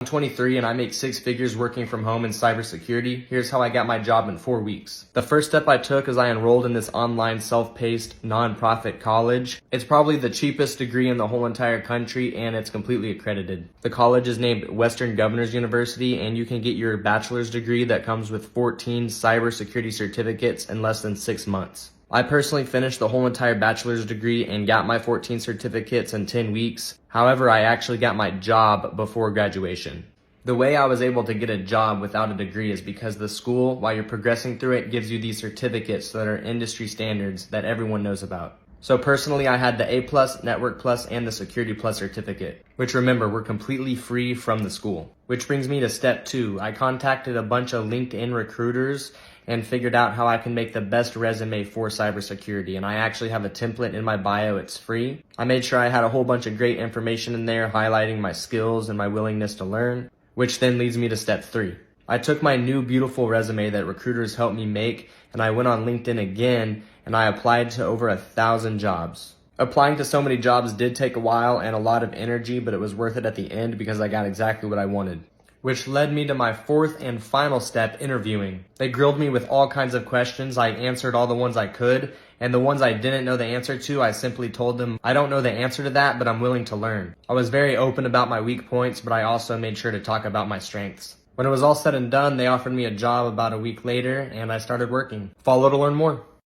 I'm 23 and I make 6 figures working from home in cybersecurity. Here's how I got my job in 4 weeks. The first step I took is I enrolled in this online self-paced nonprofit college. It's probably the cheapest degree in the whole entire country and it's completely accredited. The college is named Western Governors University and you can get your bachelor's degree that comes with 14 cybersecurity certificates in less than 6 months. I personally finished the whole entire bachelor's degree and got my 14 certificates in 10 weeks. However, I actually got my job before graduation. The way I was able to get a job without a degree is because the school, while you're progressing through it, gives you these certificates that are industry standards that everyone knows about. So personally, I had the A+, Network Plus, and the Security Plus certificate, which remember, were completely free from the school. Which brings me to step 2. I contacted a bunch of LinkedIn recruiters and figured out how I can make the best resume for cybersecurity. And I actually have a template in my bio, it's free. I made sure I had a whole bunch of great information in there highlighting my skills and my willingness to learn, which then leads me to step 3. I took my new beautiful resume that recruiters helped me make and I went on LinkedIn again and I applied to over 1,000 jobs. Applying to so many jobs did take a while and a lot of energy, but it was worth it at the end because I got exactly what I wanted. Which led me to my 4th and final step, interviewing. They grilled me with all kinds of questions. I answered all the ones I could, and the ones I didn't know the answer to, I simply told them, I don't know the answer to that, but I'm willing to learn. I was very open about my weak points, but I also made sure to talk about my strengths. When it was all said and done, they offered me a job about a week later, and I started working. Follow to learn more.